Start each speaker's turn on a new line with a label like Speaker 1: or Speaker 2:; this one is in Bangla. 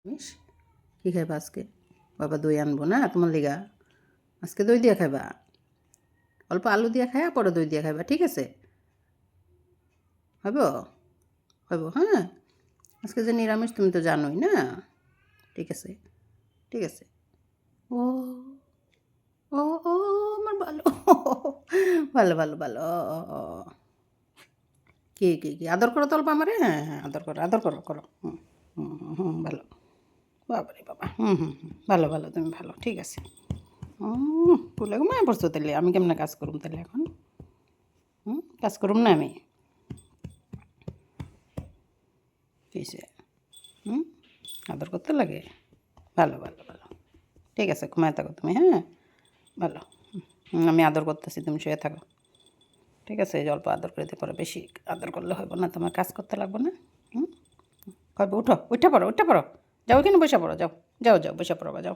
Speaker 1: মিস কী খাইবা আজকে? বাবা দই আনবো না তোমার লিগা? আজকে দই দিয়া খাইবা? অল্প আলু দিয়া খাইয়া পরে দই দিয়া খাইবা, ঠিক আছে? হইব? হইব, হ্যাঁ? আজকে যে নিরামিষ তুমি তো জানোই না? ঠিক আছে, ঠিক আছে। ও ও ও আমার ভালো ভালো ভালো ভালো কি আদর করো তো অল্প আমারে? হ্যাঁ হ্যাঁ আদর করো করো হুম হুম হুম হুম, ভালো বাবারে বাবা ভালো ভালো তুমি ভালো ঠিক আছে পুলে ঘুমায় পড়ছো তাহলে আমি কেমনে কাজ করুম তাহলে এখন কাজ করুম না আমি কিসে আদর করতে লাগে ভালো ভালো ভালো ঠিক আছে ঘুমায় থাকো তুমি হ্যাঁ ভালো আমি আদর করতেছি তুমি শুয়ে থাকো ঠিক আছে এই যে অল্প আদর করে দিতে পারো বেশি আদর করলে হইব না তোমার কাজ করতে লাগবে না কবে উঠো উঠে পড়ো যাও এখানে বসে পড়ো যাও যাও যাও বসে পড়ো বা যাও